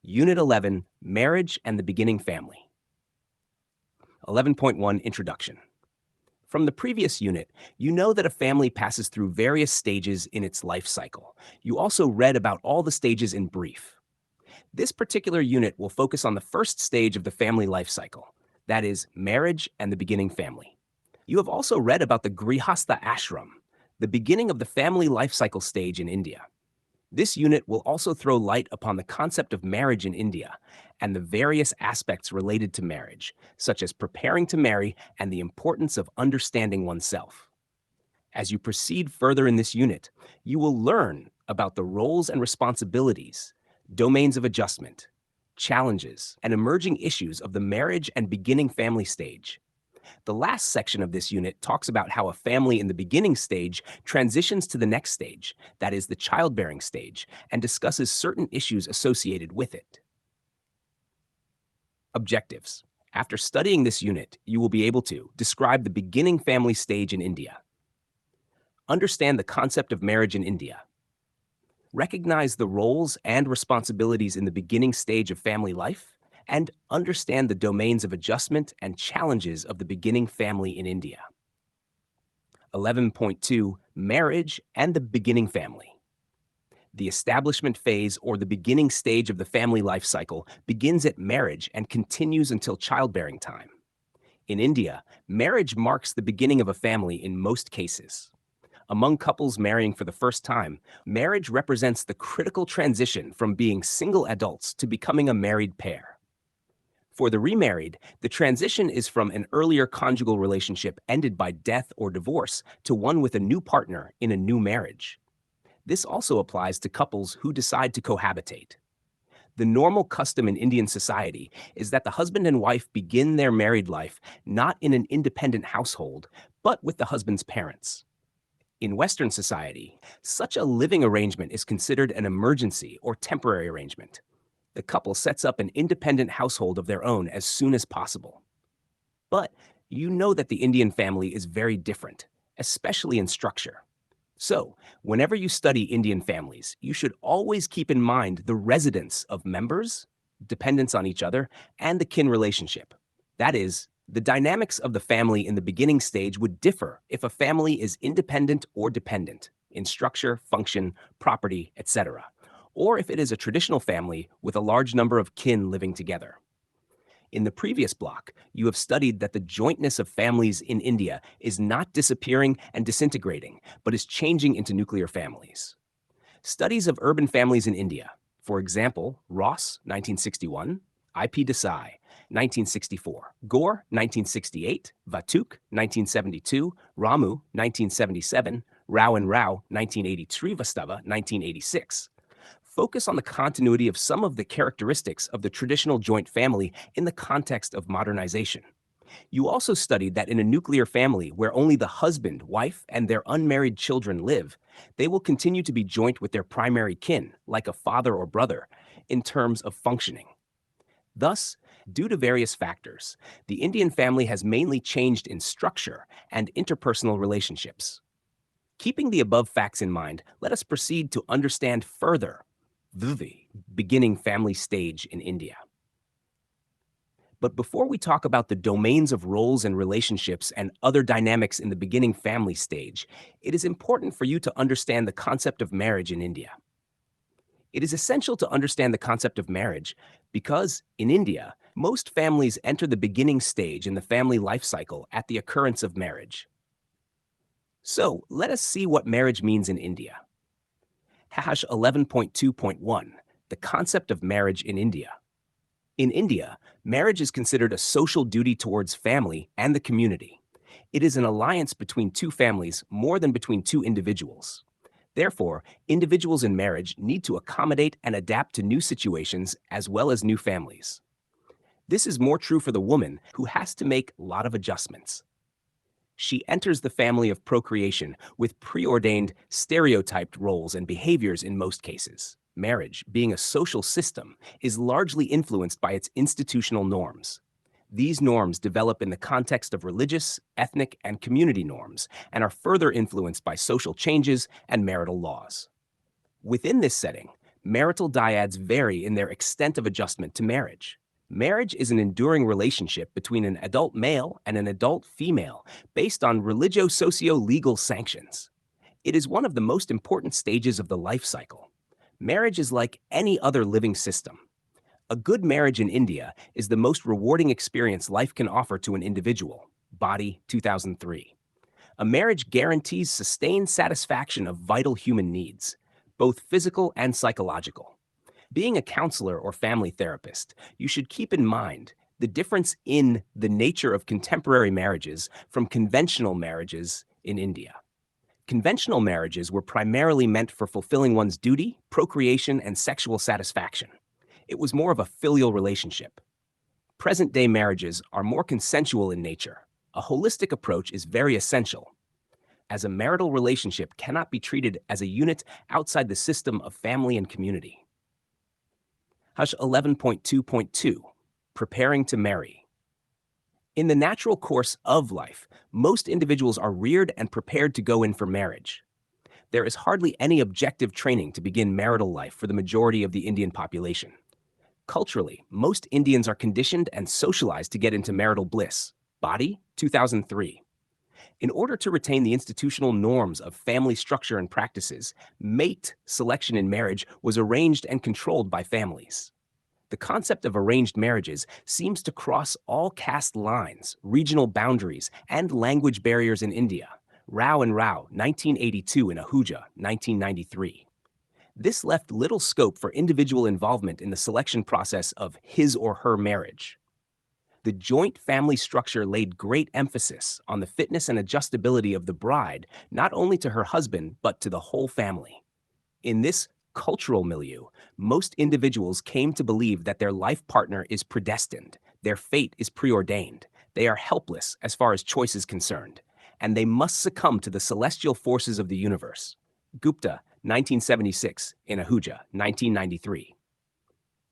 Unit 11, Marriage and the Beginning Family. 11.1 Introduction. From the previous unit, you know that a family passes through various stages in its life cycle. You also read about all the stages in brief. This particular unit will focus on the first stage of the family life cycle, that is, marriage and the beginning family. You have also read about the Grihastha Ashram, the beginning of the family life cycle stage in India. This unit will also throw light upon the concept of marriage in India and the various aspects related to marriage, such as preparing to marry and the importance of understanding oneself. As you proceed further in this unit, you will learn about the roles and responsibilities, domains of adjustment, challenges, and emerging issues of the marriage and beginning family stage. The last section of this unit talks about how a family in the beginning stage transitions to the next stage, that is the childbearing stage, and discusses certain issues associated with it. Objectives. After studying this unit, you will be able to describe the beginning family stage in India, understand the concept of marriage in India, recognize the roles and responsibilities in the beginning stage of family life, and understand the domains of adjustment and challenges of the beginning family in India. 11.2 Marriage and the Beginning Family. The establishment phase or the beginning stage of the family life cycle begins at marriage and continues until childbearing time. In India, marriage marks the beginning of a family in most cases. Among couples marrying for the first time, marriage represents the critical transition from being single adults to becoming a married pair. For the remarried, the transition is from an earlier conjugal relationship ended by death or divorce to one with a new partner in a new marriage. This also applies to couples who decide to cohabitate. The normal custom in Indian society is that the husband and wife begin their married life not in an independent household, but with the husband's parents. In Western society, such a living arrangement is considered an emergency or temporary arrangement. The couple sets up an independent household of their own as soon as possible. But you know that the Indian family is very different, especially in structure. So, whenever you study Indian families, you should always keep in mind the residence of members, dependence on each other, and the kin relationship. That is, the dynamics of the family in the beginning stage would differ if a family is independent or dependent in structure, function, property, etc., or if it is a traditional family with a large number of kin living together. In the previous block, you have studied that the jointness of families in India is not disappearing and disintegrating, but is changing into nuclear families. Studies of urban families in India, for example, Ross, 1961, I.P. Desai, 1964, Gore, 1968, Vatuk, 1972, Ramu, 1977, Rao and Rao, 1983, Vastava, 1986. Focus on the continuity of some of the characteristics of the traditional joint family in the context of modernization. You also studied that in a nuclear family where only the husband, wife, and their unmarried children live, they will continue to be joint with their primary kin, like a father or brother, in terms of functioning. Thus, due to various factors, the Indian family has mainly changed in structure and interpersonal relationships. Keeping the above facts in mind, let us proceed to understand further the beginning family stage in India. But before we talk about the domains of roles and relationships and other dynamics in the beginning family stage, it is important for you to understand the concept of marriage in India. It is essential to understand the concept of marriage because, in India, most families enter the beginning stage in the family life cycle at the occurrence of marriage. So, let us see what marriage means in India. 11.2.1 The Concept of Marriage in India. In India, marriage is considered a social duty towards family and the community. It is an alliance between two families more than between two individuals. Therefore, individuals in marriage need to accommodate and adapt to new situations as well as new families. This is more true for the woman, who has to make a lot of adjustments. She enters the family of procreation with preordained, stereotyped roles and behaviors in most cases. Marriage, being a social system, is largely influenced by its institutional norms. These norms develop in the context of religious, ethnic, and community norms, and are further influenced by social changes and marital laws. Within this setting, Marital dyads vary in their extent of adjustment to marriage. Marriage is an enduring relationship between an adult male and an adult female based on religio-socio-legal sanctions. It is one of the most important stages of the life cycle. Marriage is like any other living system. A good marriage in India is the most rewarding experience life can offer to an individual. Body, 2003. A marriage guarantees sustained satisfaction of vital human needs, both physical and psychological. Being a counselor or family therapist, you should keep in mind the difference in the nature of contemporary marriages from conventional marriages in India. Conventional marriages were primarily meant for fulfilling one's duty, procreation, and sexual satisfaction. It was more of a filial relationship. Present-day marriages are more consensual in nature. A holistic approach is very essential, as a marital relationship cannot be treated as a unit outside the system of family and community. Hush 11.2.2 Preparing to marry. In the natural course of life, most individuals are reared and prepared to go in for marriage. There is hardly any objective training to begin marital life for the majority of the Indian population. Culturally, most Indians are conditioned and socialized to get into marital bliss. Body, 2003. In order to retain the institutional norms of family structure and practices, mate selection in marriage was arranged and controlled by families. The concept of arranged marriages seems to cross all caste lines, regional boundaries, and language barriers in India. Rao and Rao, 1982 in Ahuja, 1993. This left little scope for individual involvement in the selection process of his or her marriage. The joint family structure laid great emphasis on the fitness and adjustability of the bride, not only to her husband, but to the whole family. In this cultural milieu, most individuals came to believe that their life partner is predestined, their fate is preordained, they are helpless as far as choice is concerned, and they must succumb to the celestial forces of the universe. Gupta, 1976, in Ahuja, 1993.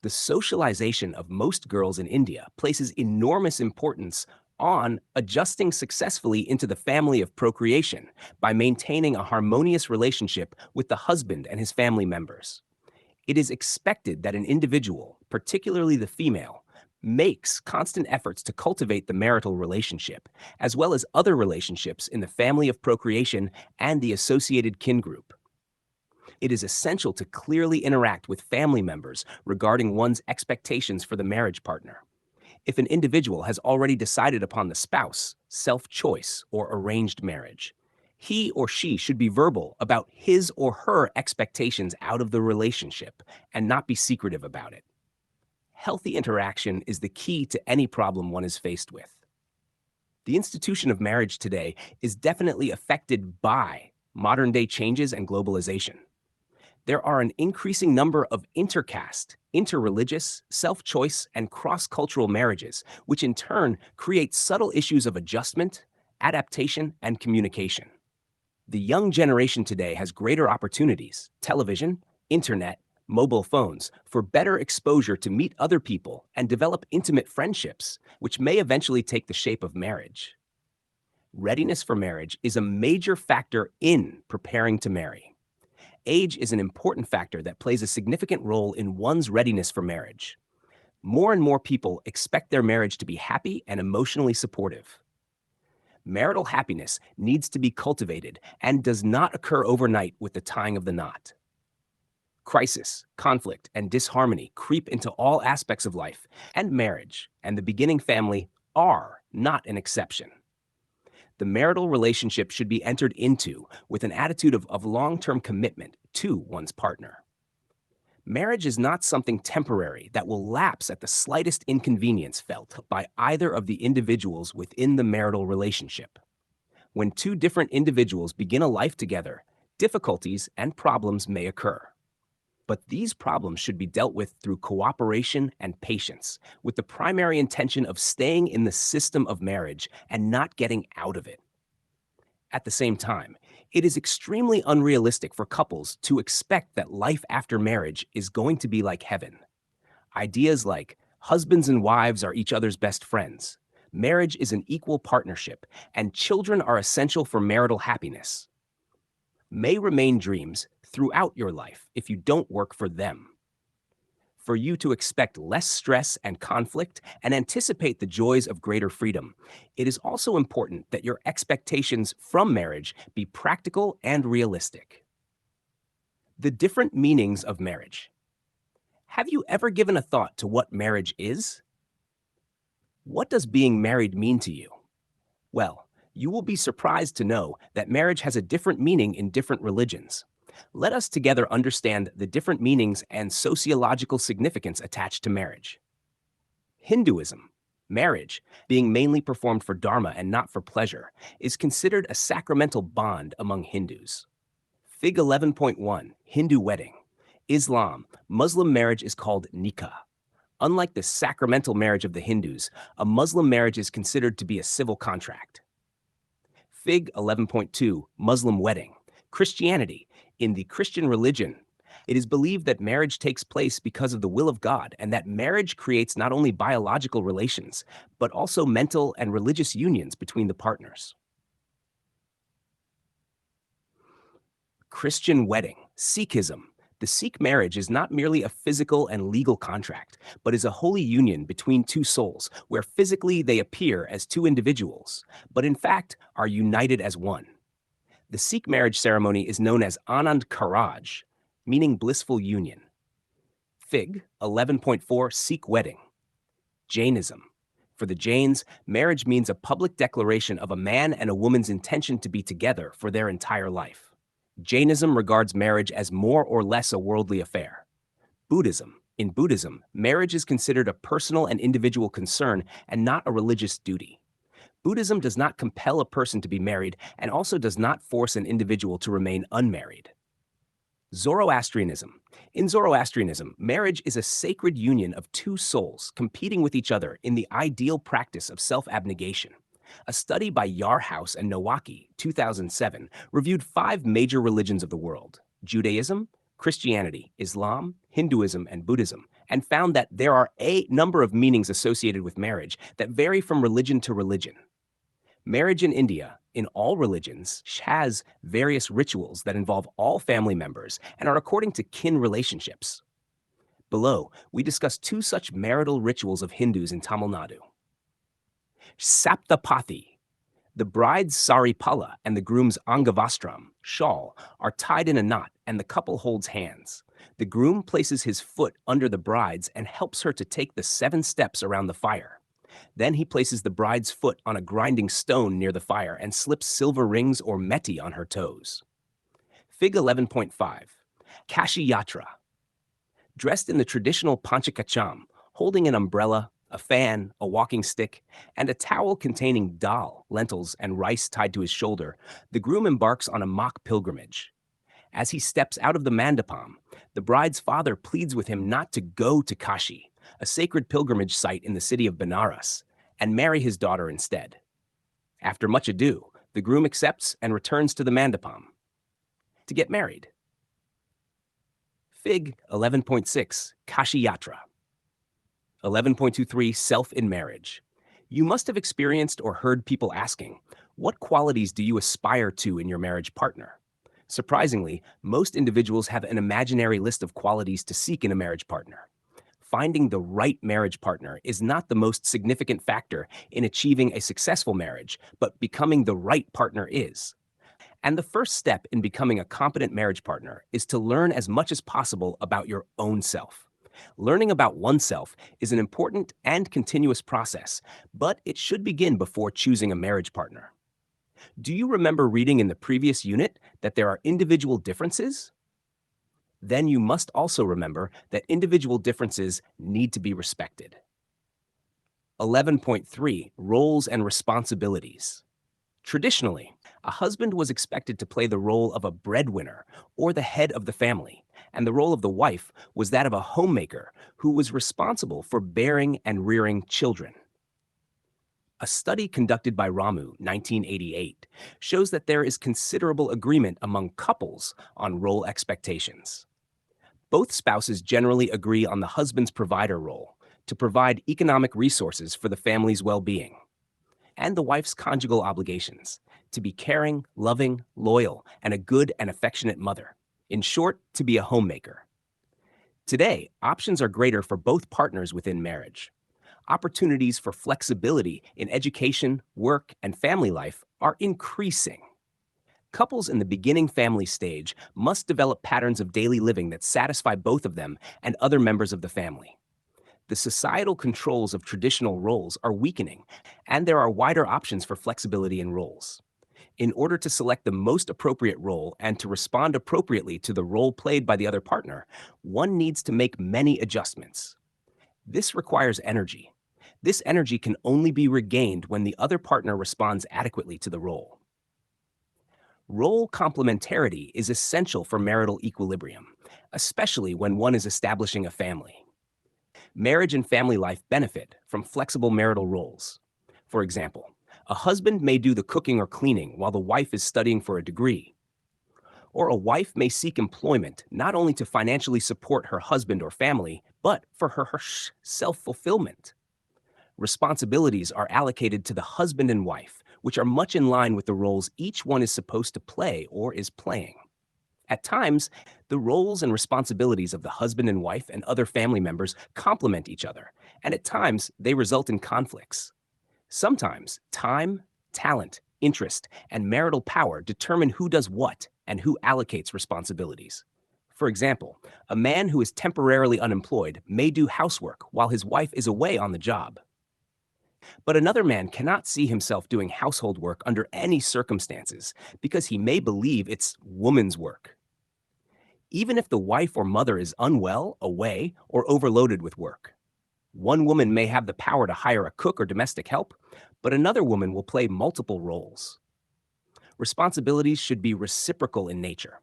The socialization of most girls in India places enormous importance on adjusting successfully into the family of procreation by maintaining a harmonious relationship with the husband and his family members. It is expected that an individual, particularly the female, makes constant efforts to cultivate the marital relationship, as well as other relationships in the family of procreation and the associated kin group. It is essential to clearly interact with family members regarding one's expectations for the marriage partner. If an individual has already decided upon the spouse, self-choice, or arranged marriage, he or she should be verbal about his or her expectations out of the relationship and not be secretive about it. Healthy interaction is the key to any problem one is faced with. The institution of marriage today is definitely affected by modern-day changes and globalization. There are an increasing number of intercaste, interreligious, self-choice, and cross-cultural marriages, which in turn create subtle issues of adjustment, adaptation, and communication. The young generation today has greater opportunities, television, internet, mobile phones, for better exposure to meet other people and develop intimate friendships, which may eventually take the shape of marriage. Readiness for marriage is a major factor in preparing to marry. Age is an important factor that plays a significant role in one's readiness for marriage. More and more people expect their marriage to be happy and emotionally supportive. Marital happiness needs to be cultivated and does not occur overnight with the tying of the knot. Crisis, conflict, and disharmony creep into all aspects of life, and marriage and the beginning family are not an exception. The marital relationship should be entered into with an attitude of long-term commitment to one's partner. Marriage is not something temporary that will lapse at the slightest inconvenience felt by either of the individuals within the marital relationship. When two different individuals begin a life together, difficulties and problems may occur. But these problems should be dealt with through cooperation and patience, with the primary intention of staying in the system of marriage and not getting out of it. At the same time, it is extremely unrealistic for couples to expect that life after marriage is going to be like heaven. Ideas like husbands and wives are each other's best friends, marriage is an equal partnership, and children are essential for marital happiness may remain dreams throughout your life if you don't work for them. for you to expect less stress and conflict and anticipate the joys of greater freedom. It is also important that your expectations from marriage be practical and realistic. The different meanings of marriage. Have you ever given a thought to what marriage is? What does being married mean to you? Well, you will be surprised to know that marriage has a different meaning in different religions. Let us together understand the different meanings and sociological significance attached to marriage. Hinduism. Marriage, being mainly performed for dharma and not for pleasure, is considered a sacramental bond among Hindus. Fig 11.1, Hindu wedding. Islam, Muslim marriage is called nikah. Unlike the sacramental marriage of the Hindus, a Muslim marriage is considered to be a civil contract. Fig 11.2, Muslim wedding. Christianity. In the Christian religion, it is believed that marriage takes place because of the will of God and that marriage creates not only biological relations, but also mental and religious unions between the partners. Christian wedding. Sikhism. The Sikh marriage is not merely a physical and legal contract, but is a holy union between two souls, where physically they appear as two individuals, but in fact are united as one. The Sikh marriage ceremony is known as Anand Karaj, meaning blissful union. Fig 11.4, Sikh wedding. Jainism. For the Jains, marriage means a public declaration of a man and a woman's intention to be together for their entire life. Jainism regards marriage as more or less a worldly affair. Buddhism. In Buddhism, marriage is considered a personal and individual concern and not a religious duty. Buddhism does not compel a person to be married and also does not force an individual to remain unmarried. Zoroastrianism. In Zoroastrianism, marriage is a sacred union of two souls competing with each other in the ideal practice of self-abnegation. A study by Yarhouse and Nowacki, 2007, reviewed 5 major religions of the world: Judaism, Christianity, Islam, Hinduism, and Buddhism, and found that there are a number of meanings associated with marriage that vary from religion to religion. Marriage in India, in all religions, has various rituals that involve all family members and are according to kin relationships. Below, we discuss 2 such marital rituals of Hindus in Tamil Nadu. Saptapathi. The bride's saripala and the groom's angavastram, shawl, are tied in a knot and the couple holds hands. The groom places his foot under the bride's and helps her to take the 7 steps around the fire. Then he places the bride's foot on a grinding stone near the fire and slips silver rings or meti on her toes. Fig 11.5, Kashi Yatra. Dressed in the traditional panchakacham, holding an umbrella, a fan, a walking stick, and a towel containing dal, lentils, and rice tied to his shoulder, the groom embarks on a mock pilgrimage. As he steps out of the mandapam, the bride's father pleads with him not to go to Kashi, a sacred pilgrimage site in the city of Benares, and marry his daughter instead. After much ado, the groom accepts and returns to the mandapam to get married. Fig 11.6, Kashi Yatra. 11.23, Self in marriage. You must have experienced or heard people asking, what qualities do you aspire to in your marriage partner? Surprisingly, most individuals have an imaginary list of qualities to seek in a marriage partner. Finding the right marriage partner is not the most significant factor in achieving a successful marriage, but becoming the right partner is. And the first step in becoming a competent marriage partner is to learn as much as possible about your own self. Learning about oneself is an important and continuous process, but it should begin before choosing a marriage partner. Do you remember reading in the previous unit that there are individual differences? Then you must also remember that individual differences need to be respected. 11.3, Roles and responsibilities. Traditionally, a husband was expected to play the role of a breadwinner or the head of the family, and the role of the wife was that of a homemaker who was responsible for bearing and rearing children. A study conducted by Ramu, 1988, shows that there is considerable agreement among couples on role expectations. Both spouses generally agree on the husband's provider role, to provide economic resources for the family's well-being, and the wife's conjugal obligations, to be caring, loving, loyal, and a good and affectionate mother. In short, to be a homemaker. Today, options are greater for both partners within marriage. Opportunities for flexibility in education, work, and family life are increasing. Couples in the beginning family stage must develop patterns of daily living that satisfy both of them and other members of the family. The societal controls of traditional roles are weakening, and there are wider options for flexibility in roles. In order to select the most appropriate role and to respond appropriately to the role played by the other partner, one needs to make many adjustments. This requires energy. This energy can only be regained when the other partner responds adequately to the role. Role complementarity is essential for marital equilibrium, especially when one is establishing a family. Marriage and family life benefit from flexible marital roles. For example, a husband may do the cooking or cleaning while the wife is studying for a degree. Or a wife may seek employment not only to financially support her husband or family, but for her self fulfillment. Responsibilities are allocated to the husband and wife, which are much in line with the roles each one is supposed to play or is playing. At times, the roles and responsibilities of the husband and wife and other family members complement each other, and at times they result in conflicts. Sometimes time, talent, interest, and marital power determine who does what and who allocates responsibilities. For example, a man who is temporarily unemployed may do housework while his wife is away on the job. But another man cannot see himself doing household work under any circumstances because he may believe it's woman's work. Even if the wife or mother is unwell, away, or overloaded with work. One woman may have the power to hire a cook or domestic help, but another woman will play multiple roles. Responsibilities should be reciprocal in nature.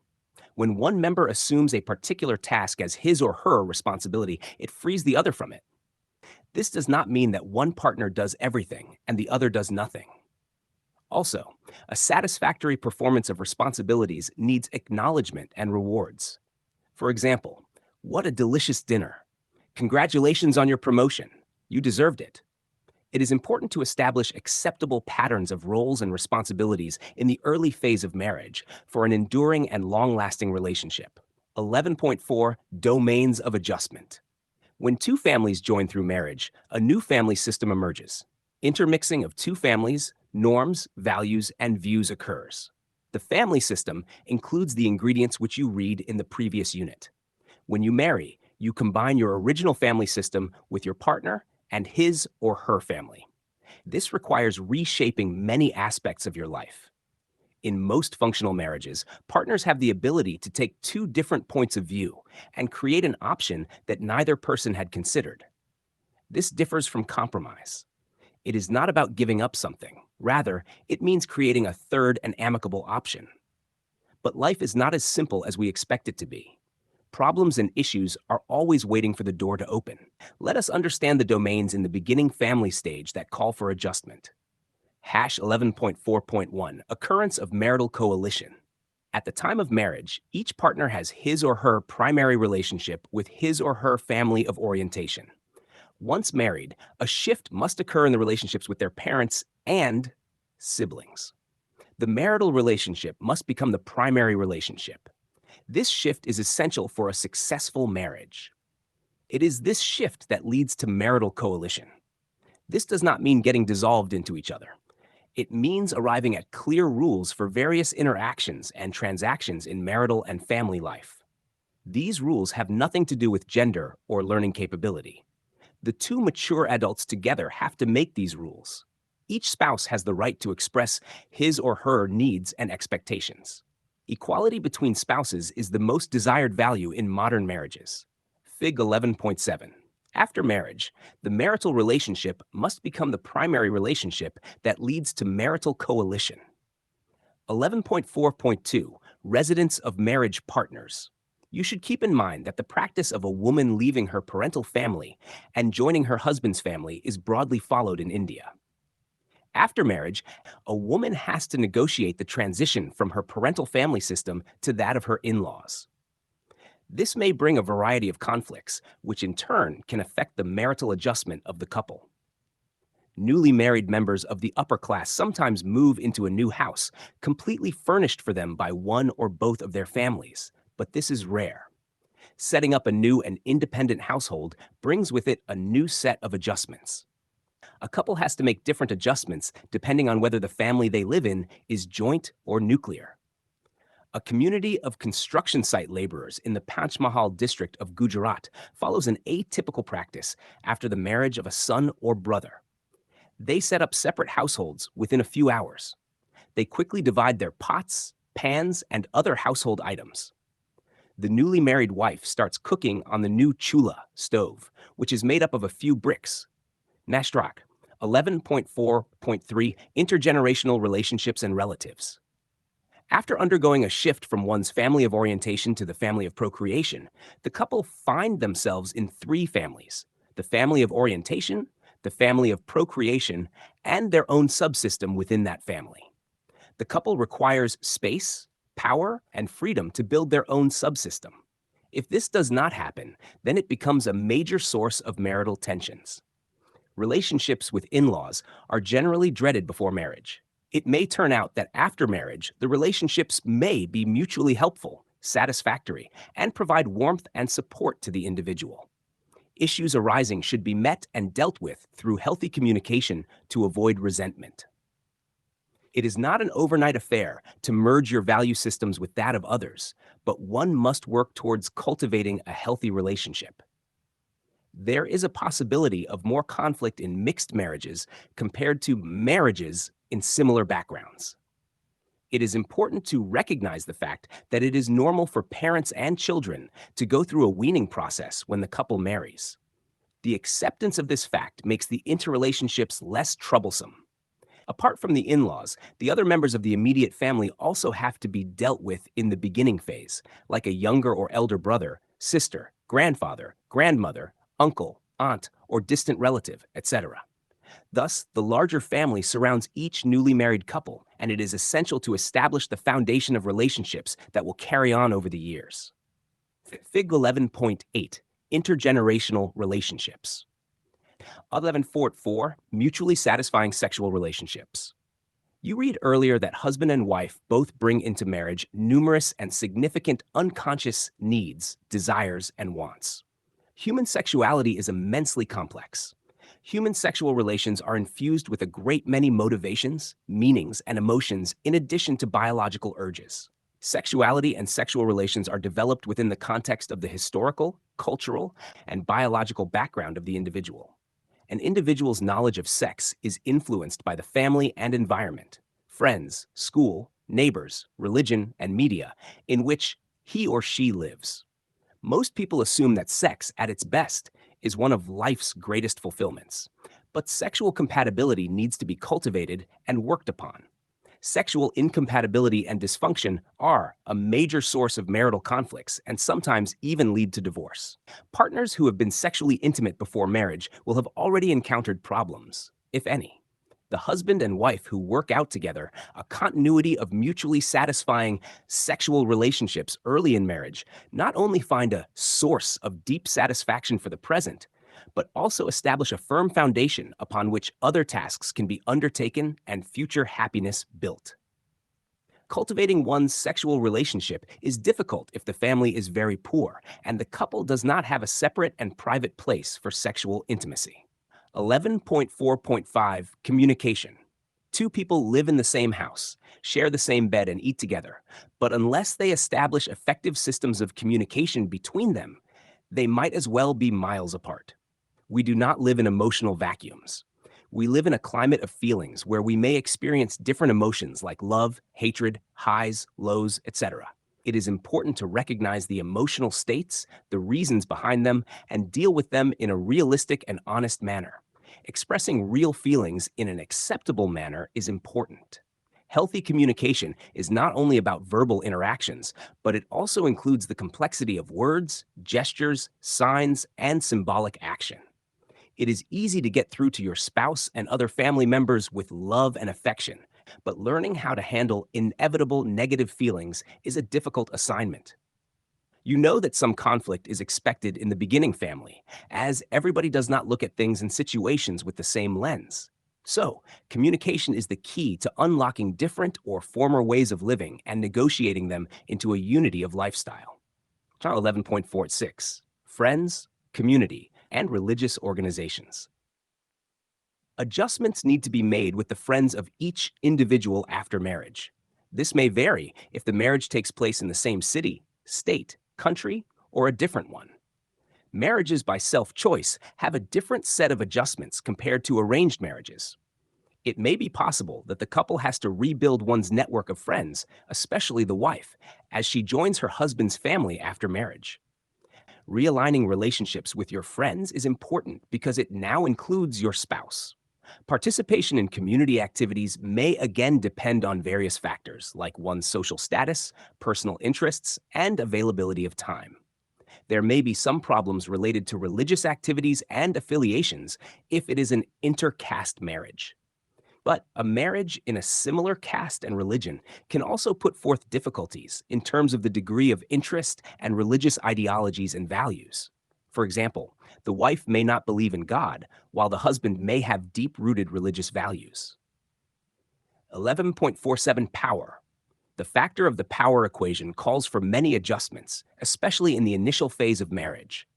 When one member assumes a particular task as his or her responsibility, it frees the other from it. This does not mean that one partner does everything and the other does nothing. Also, a satisfactory performance of responsibilities needs acknowledgement and rewards. For example, what a delicious dinner. Congratulations on your promotion. You deserved it. It is important to establish acceptable patterns of roles and responsibilities in the early phase of marriage for an enduring and long-lasting relationship. 11.4 Domains of Adjustment. When two families join through marriage, a new family system emerges. Intermixing of two families, norms, values, and views occurs. The family system includes the ingredients which you read in the previous unit. When you marry, you combine your original family system with your partner and his or her family. This requires reshaping many aspects of your life. In most functional marriages, partners have the ability to take two different points of view and create an option that neither person had considered. This differs from compromise. It is not about giving up something. Rather, it means creating a third and amicable option. But life is not as simple as we expect it to be. Problems and issues are always waiting for the door to open. Let us understand the domains in the beginning family stage that call for adjustment. Hash 11.4.1 Occurrence of marital coalition. At the time of marriage, each partner has his or her primary relationship with his or her family of orientation. Once married, a shift must occur in the relationships with their parents and siblings. The marital relationship must become the primary relationship. This shift is essential for a successful marriage. It is this shift that leads to marital coalition. This does not mean getting dissolved into each other. It means arriving at clear rules for various interactions and transactions in marital and family life. These rules have nothing to do with gender or learning capability. The two mature adults together have to make these rules. Each spouse has the right to express his or her needs and expectations. Equality between spouses is the most desired value in modern marriages. Fig 11.7. After marriage, the marital relationship must become the primary relationship that leads to marital coalition. 11.4.2 Residence of marriage partners. You should keep in mind that the practice of a woman leaving her parental family and joining her husband's family is broadly followed in India. After marriage, a woman has to negotiate the transition from her parental family system to that of her in-laws. This may bring a variety of conflicts, which in turn can affect the marital adjustment of the couple. Newly married members of the upper class sometimes move into a new house, completely furnished for them by one or both of their families, but this is rare. Setting up a new and independent household brings with it a new set of adjustments. A couple has to make different adjustments depending on whether the family they live in is joint or nuclear. A community of construction site laborers in the Panchmahal district of Gujarat follows an atypical practice after the marriage of a son or brother. They set up separate households within a few hours. They quickly divide their pots, pans, and other household items. The newly married wife starts cooking on the new chula stove, which is made up of a few bricks. Nashtrak, 11.4.3 Intergenerational Relationships and Relatives. After undergoing a shift from one's family of orientation to the family of procreation, the couple find themselves in three families: the family of orientation, the family of procreation, and their own subsystem within that family. The couple requires space, power, and freedom to build their own subsystem. If this does not happen, then it becomes a major source of marital tensions. Relationships with in-laws are generally dreaded before marriage. It may turn out that after marriage, the relationships may be mutually helpful, satisfactory, and provide warmth and support to the individual. Issues arising should be met and dealt with through healthy communication to avoid resentment. It is not an overnight affair to merge your value systems with that of others, but one must work towards cultivating a healthy relationship. There is a possibility of more conflict in mixed marriages compared to marriages in similar backgrounds. It is important to recognize the fact that it is normal for parents and children to go through a weaning process when the couple marries. The acceptance of this fact makes the interrelationships less troublesome. Apart from the in-laws, the other members of the immediate family also have to be dealt with in the beginning phase, like a younger or elder brother, sister, grandfather, grandmother, uncle, aunt, or distant relative, etc. Thus, the larger family surrounds each newly married couple, and it is essential to establish the foundation of relationships that will carry on over the years. Fig 11.8 Intergenerational Relationships. 11.4 Mutually Satisfying Sexual Relationships. You read earlier that husband and wife both bring into marriage numerous and significant unconscious needs, desires, and wants. Human sexuality is immensely complex. Human sexual relations are infused with a great many motivations, meanings, and emotions in addition to biological urges. Sexuality and sexual relations are developed within the context of the historical, cultural, and biological background of the individual. An individual's knowledge of sex is influenced by the family and environment, friends, school, neighbors, religion, and media in which he or she lives. Most people assume that sex, at its best, is one of life's greatest fulfillments. But sexual compatibility needs to be cultivated and worked upon. Sexual incompatibility and dysfunction are a major source of marital conflicts and sometimes even lead to divorce. Partners who have been sexually intimate before marriage will have already encountered problems, if any. The husband and wife who work out together a continuity of mutually satisfying sexual relationships early in marriage not only find a source of deep satisfaction for the present, but also establish a firm foundation upon which other tasks can be undertaken and future happiness built. Cultivating one's sexual relationship is difficult if the family is very poor and the couple does not have a separate and private place for sexual intimacy. 11.4.5 Communication. Two people live in the same house, share the same bed, and eat together, but unless they establish effective systems of communication between them, they might as well be miles apart. We do not live in emotional vacuums. We live in a climate of feelings where we may experience different emotions like love, hatred, highs, lows, etc. It is important to recognize the emotional states, the reasons behind them, and deal with them in a realistic and honest manner. Expressing real feelings in an acceptable manner is important. Healthy communication is not only about verbal interactions, but it also includes the complexity of words, gestures, signs, and symbolic action. It is easy to get through to your spouse and other family members with love and affection, but learning how to handle inevitable negative feelings is a difficult assignment. You know that some conflict is expected in the beginning family, as everybody does not look at things and situations with the same lens. So, communication is the key to unlocking different or former ways of living and negotiating them into a unity of lifestyle. Now, 11.46 Friends, community, and religious organizations. Adjustments need to be made with the friends of each individual after marriage. This may vary if the marriage takes place in the same city, state, country, or a different one. Marriages by self choice have a different set of adjustments compared to arranged marriages. It may be possible that the couple has to rebuild one's network of friends, especially the wife, as she joins her husband's family after marriage. Realigning relationships with your friends is important because it now includes your spouse. Participation in community activities may again depend on various factors like one's social status, personal interests, and availability of time. There may be some problems related to religious activities and affiliations if it is an intercaste marriage. But a marriage in a similar caste and religion can also put forth difficulties in terms of the degree of interest and religious ideologies and values. For example, the wife may not believe in God, while the husband may have deep rooted religious values. 11.47 Power. The factor of the power equation calls for many adjustments, especially in the initial phase of marriage.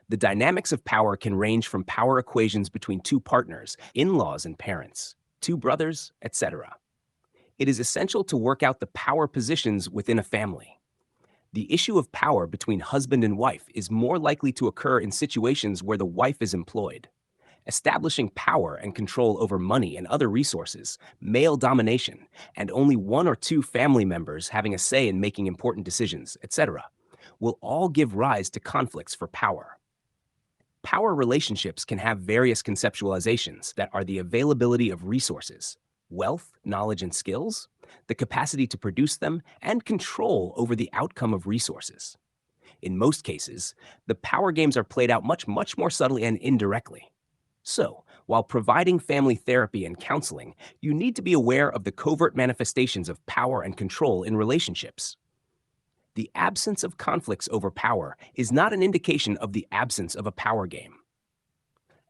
The dynamics of power can range from power equations between two partners, in laws and parents, two brothers, etc. It is essential to work out the power positions within a family. The issue of power between husband and wife is more likely to occur in situations where the wife is employed. Establishing power and control over money and other resources, male domination, and only one or two family members having a say in making important decisions, etc., will all give rise to conflicts for power. Power relationships can have various conceptualizations that are the availability of resources, wealth, knowledge, and skills, the capacity to produce them, and control over the outcome of resources. In most cases, the power games are played out much more subtly and indirectly. So, while providing family therapy and counseling, you need to be aware of the covert manifestations of power and control in relationships. The absence of conflicts over power is not an indication of the absence of a power game.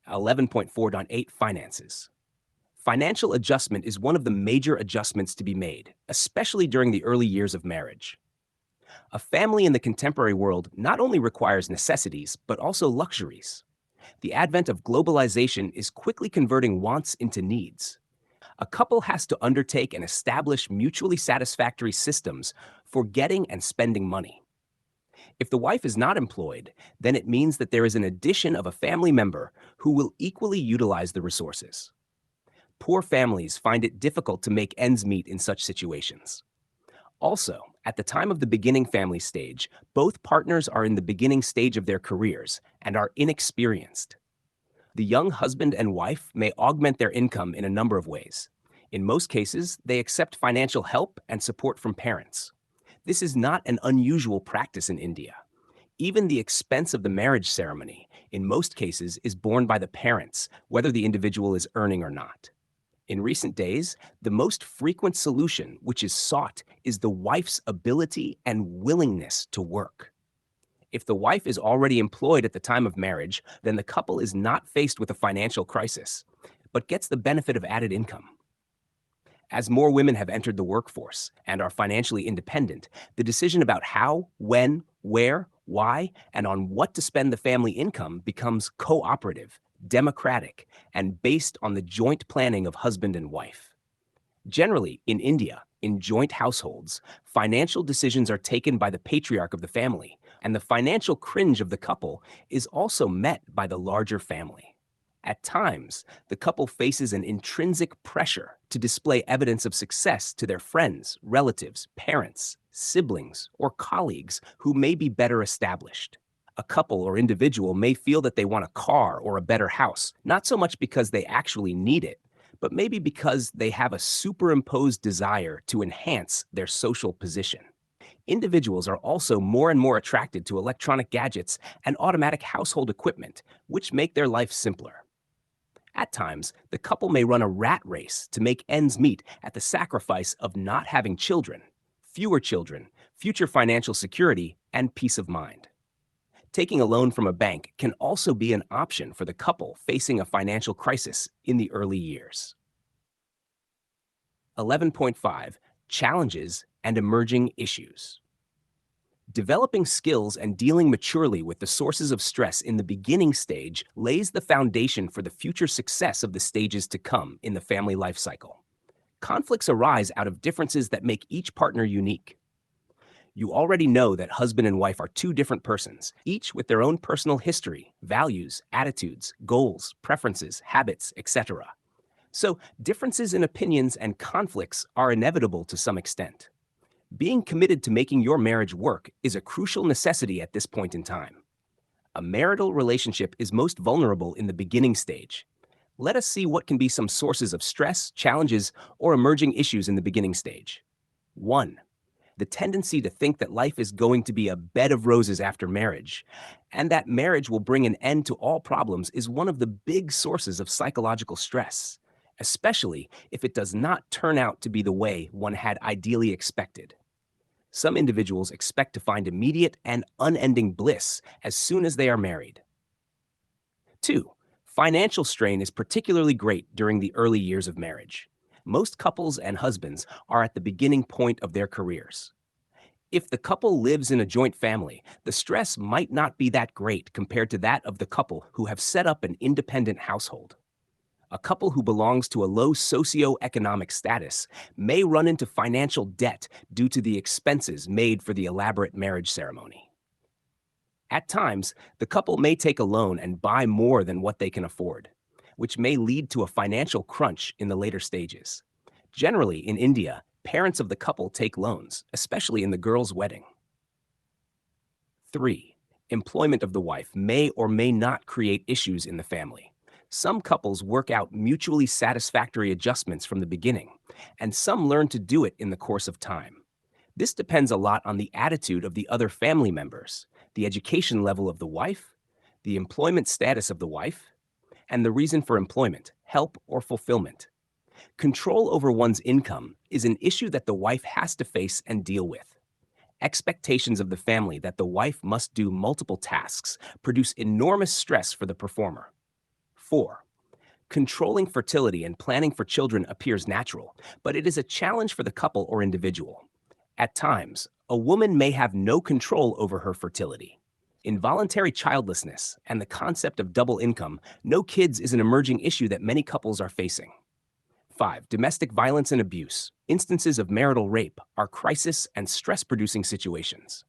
11.4.8 Finances. Financial adjustment is one of the major adjustments to be made, especially during the early years of marriage. A family in the contemporary world not only requires necessities, but also luxuries. The advent of globalization is quickly converting wants into needs. A couple has to undertake and establish mutually satisfactory systems for getting and spending money. If the wife is not employed, then it means that there is an addition of a family member who will equally utilize the resources. Poor families find it difficult to make ends meet in such situations. Also, at the time of the beginning family stage, both partners are in the beginning stage of their careers and are inexperienced. The young husband and wife may augment their income in a number of ways. In most cases, they accept financial help and support from parents. This is not an unusual practice in India. Even the expense of the marriage ceremony, in most cases, is borne by the parents, whether the individual is earning or not. In recent days, the most frequent solution which is sought is the wife's ability and willingness to work. If the wife is already employed at the time of marriage, then the couple is not faced with a financial crisis, but gets the benefit of added income. As more women have entered the workforce and are financially independent, the decision about how, when, where, why, and on what to spend the family income becomes cooperative, democratic, and based on the joint planning of husband and wife. Generally, in India, in joint households, financial decisions are taken by the patriarch of the family, and the financial cringe of the couple is also met by the larger family. At times, the couple faces an intrinsic pressure to display evidence of success to their friends, relatives, parents, siblings, or colleagues who may be better established. A couple or individual may feel that they want a car or a better house, not so much because they actually need it, but maybe because they have a superimposed desire to enhance their social position. Individuals are also more and more attracted to electronic gadgets and automatic household equipment, which make their life simpler. At times, the couple may run a rat race to make ends meet at the sacrifice of not having children, fewer children, future financial security, and peace of mind. Taking a loan from a bank can also be an option for the couple facing a financial crisis in the early years. 11.5 Challenges and emerging issues. Developing skills and dealing maturely with the sources of stress in the beginning stage lays the foundation for the future success of the stages to come in the family life cycle. Conflicts arise out of differences that make each partner unique. You already know that husband and wife are two different persons, each with their own personal history, values, attitudes, goals, preferences, habits, etc. So, differences in opinions and conflicts are inevitable to some extent. Being committed to making your marriage work is a crucial necessity at this point in time. A marital relationship is most vulnerable in the beginning stage. Let us see what can be some sources of stress, challenges, or emerging issues in the beginning stage. 1. The tendency to think that life is going to be a bed of roses after marriage, and that marriage will bring an end to all problems is one of the big sources of psychological stress, especially if it does not turn out to be the way one had ideally expected. Some individuals expect to find immediate and unending bliss as soon as they are married. 2. Financial strain is particularly great during the early years of marriage. Most couples and husbands are at the beginning point of their careers. If the couple lives in a joint family, the stress might not be that great compared to that of the couple who have set up an independent household. A couple who belongs to a low socioeconomic status may run into financial debt due to the expenses made for the elaborate marriage ceremony. At times, the couple may take a loan and buy more than what they can afford, which may lead to a financial crunch in the later stages. Generally, in India, parents of the couple take loans, especially in the girl's wedding. 3. Employment of the wife may or may not create issues in the family. Some couples work out mutually satisfactory adjustments from the beginning, and some learn to do it in the course of time. This depends a lot on the attitude of the other family members, the education level of the wife, the employment status of the wife, and the reason for employment, help, or fulfillment. Control over one's income is an issue that the wife has to face and deal with. Expectations of the family that the wife must do multiple tasks produce enormous stress for the performer. 4. Controlling fertility and planning for children appears natural, but it is a challenge for the couple or individual. At times, a woman may have no control over her fertility. Involuntary childlessness and the concept of double income, no kids, is an emerging issue that many couples are facing. 5. Domestic violence and abuse. Instances of marital rape are crisis and stress-producing situations.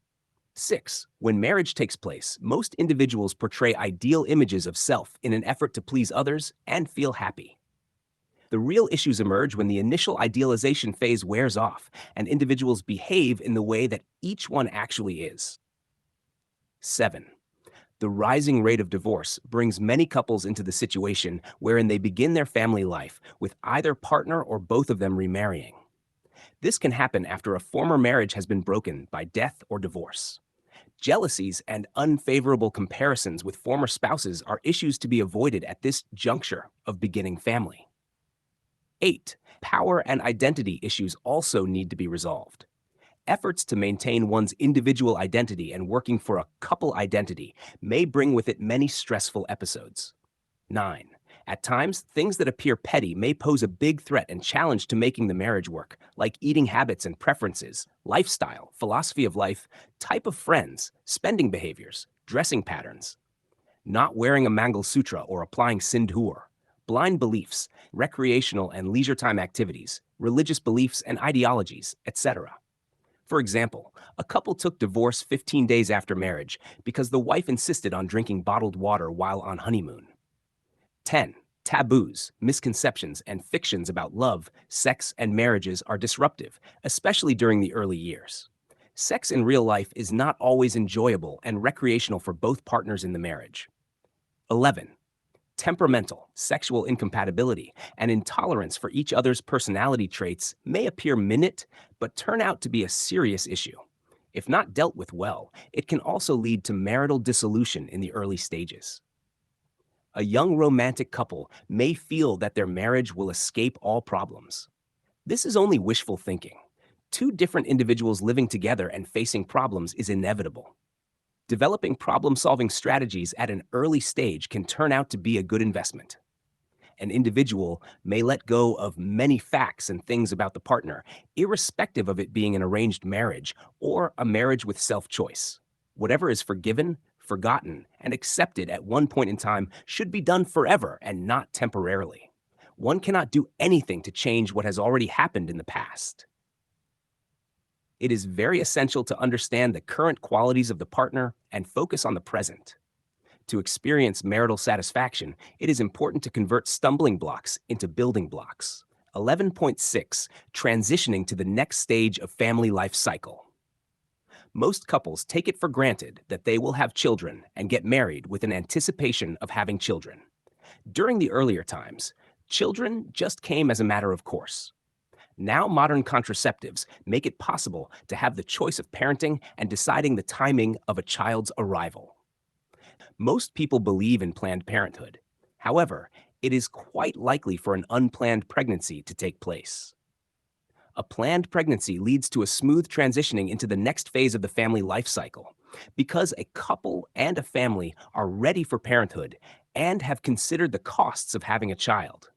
6. When marriage takes place, most individuals portray ideal images of self in an effort to please others and feel happy. The real issues emerge when the initial idealization phase wears off and individuals behave in the way that each one actually is. 7. The rising rate of divorce brings many couples into the situation wherein they begin their family life with either partner or both of them remarrying. This can happen after a former marriage has been broken by death or divorce. Jealousies and unfavorable comparisons with former spouses are issues to be avoided at this juncture of beginning family. 8. Power and identity issues also need to be resolved. Efforts to maintain one's individual identity and working for a couple identity may bring with it many stressful episodes. 9. At times, things that appear petty may pose a big threat and challenge to making the marriage work, like eating habits and preferences, lifestyle, philosophy of life, type of friends, spending behaviors, dressing patterns. Not wearing a Mangal Sutra or applying Sindhur, blind beliefs, recreational and leisure time activities, religious beliefs and ideologies, etc. For example, a couple took divorce 15 days after marriage because the wife insisted on drinking bottled water while on honeymoon. 10. Taboos, misconceptions, and fictions about love, sex, and marriages are disruptive, especially during the early years. Sex in real life is not always enjoyable and recreational for both partners in the marriage. 11. Temperamental, sexual incompatibility, and intolerance for each other's personality traits may appear minute, but turn out to be a serious issue. If not dealt with well, it can also lead to marital dissolution in the early stages. A young romantic couple may feel that their marriage will escape all problems. This is only wishful thinking. Two different individuals living together and facing problems is inevitable. Developing problem-solving strategies at an early stage can turn out to be a good investment. An individual may let go of many facts and things about the partner, irrespective of it being an arranged marriage or a marriage with self choice. Whatever is forgiven, forgotten, and accepted at one point in time should be done forever and not temporarily. One cannot do anything to change what has already happened in the past. It is very essential to understand the current qualities of the partner and focus on the present. To experience marital satisfaction, it is important to convert stumbling blocks into building blocks. 11.6 Transitioning to the next stage of family life cycle. Most couples take it for granted that they will have children and get married with an anticipation of having children. During the earlier times, children just came as a matter of course. Now, modern contraceptives make it possible to have the choice of parenting and deciding the timing of a child's arrival. Most people believe in Planned Parenthood. However, it is quite likely for an unplanned pregnancy to take place. A planned pregnancy leads to a smooth transitioning into the next phase of the family life cycle because a couple and a family are ready for parenthood and have considered the costs of having a child.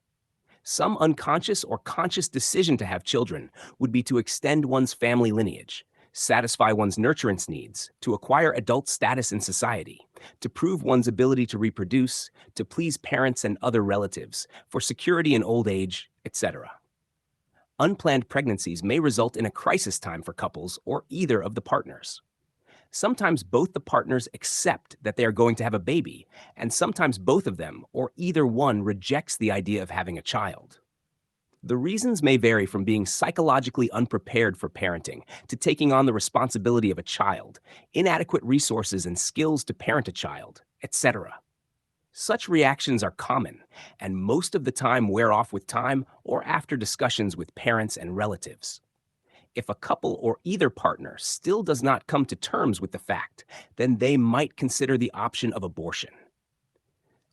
Some unconscious or conscious decision to have children would be to extend one's family lineage, satisfy one's nurturance needs, to acquire adult status in society, to prove one's ability to reproduce, to please parents and other relatives, for security in old age, etc. Unplanned pregnancies may result in a crisis time for couples or either of the partners. Sometimes both the partners accept that they are going to have a baby, and sometimes both of them or either one rejects the idea of having a child. The reasons may vary from being psychologically unprepared for parenting to taking on the responsibility of a child, inadequate resources and skills to parent a child, etc. Such reactions are common and most of the time wear off with time or after discussions with parents and relatives. If a couple or either partner still does not come to terms with the fact, then they might consider the option of abortion.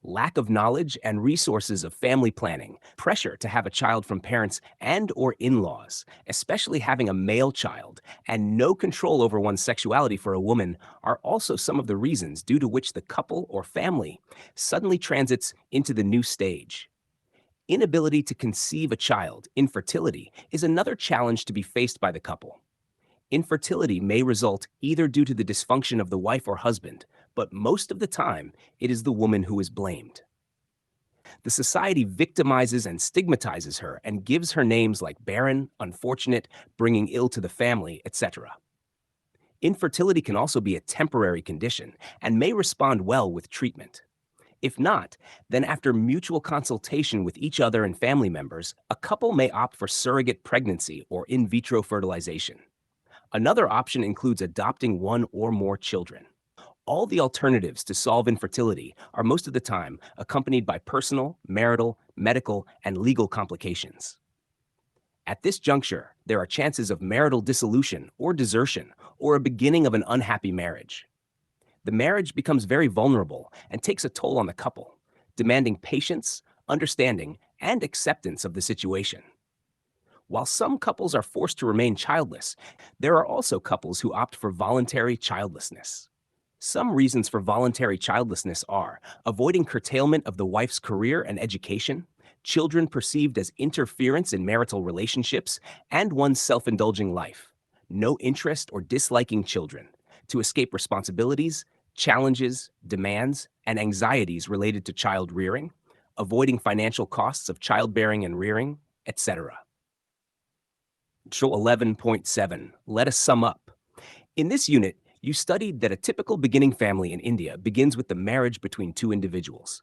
Lack of knowledge and resources of family planning, pressure to have a child from parents and or in-laws, especially having a male child, and no control over one's sexuality for a woman are also some of the reasons due to which the couple or family suddenly transits into the new stage. Inability to conceive a child, infertility, is another challenge to be faced by the couple. Infertility may result either due to the dysfunction of the wife or husband, but most of the time, it is the woman who is blamed. The society victimizes and stigmatizes her and gives her names like barren, unfortunate, bringing ill to the family, etc. Infertility can also be a temporary condition and may respond well with treatment. If not, then after mutual consultation with each other and family members, a couple may opt for surrogate pregnancy or in vitro fertilization. Another option includes adopting one or more children. All the alternatives to solve infertility are most of the time accompanied by personal, marital, medical, and legal complications. At this juncture, there are chances of marital dissolution or desertion or a beginning of an unhappy marriage. The marriage becomes very vulnerable and takes a toll on the couple, demanding patience, understanding, and acceptance of the situation. While some couples are forced to remain childless, there are also couples who opt for voluntary childlessness. Some reasons for voluntary childlessness are avoiding curtailment of the wife's career and education, children perceived as interference in marital relationships, and one's self-indulging life, no interest or disliking children, to escape responsibilities, challenges, demands, and anxieties related to child rearing, avoiding financial costs of childbearing and rearing, etc. 11.7. Let us sum up. In this unit, you studied that a typical beginning family in India begins with the marriage between two individuals.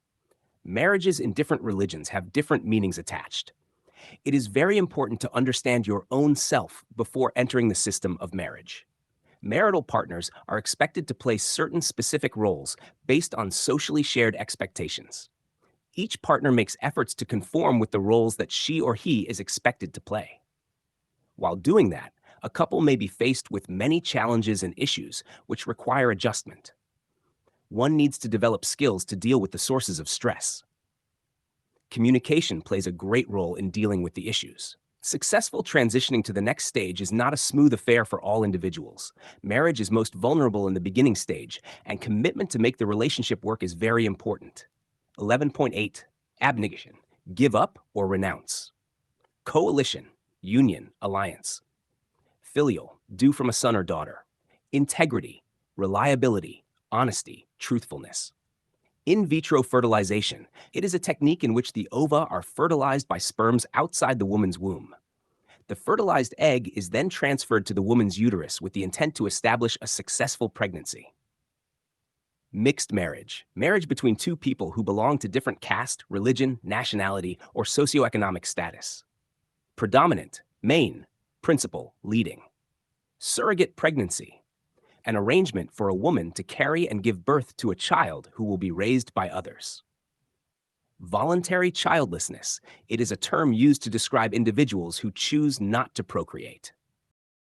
Marriages in different religions have different meanings attached. It is very important to understand your own self before entering the system of marriage. Marital partners are expected to play certain specific roles based on socially shared expectations. Each partner makes efforts to conform with the roles that she or he is expected to play. While doing that, a couple may be faced with many challenges and issues which require adjustment. One needs to develop skills to deal with the sources of stress. Communication plays a great role in dealing with the issues. Successful transitioning to the next stage is not a smooth affair for all individuals. Marriage is most vulnerable in the beginning stage, and commitment to make the relationship work is very important. 11.8. Abnegation. Give up or renounce. Coalition, union, alliance. Filial, due from a son or daughter. Integrity, reliability, honesty, truthfulness. In vitro fertilization, it is a technique in which the ova are fertilized by sperms outside the woman's womb. The fertilized egg is then transferred to the woman's uterus with the intent to establish a successful pregnancy. Mixed marriage, marriage between two people who belong to different caste, religion, nationality, or socioeconomic status. Predominant, main, principal, leading. Surrogate pregnancy, an arrangement for a woman to carry and give birth to a child who will be raised by others. Voluntary childlessness, it is a term used to describe individuals who choose not to procreate.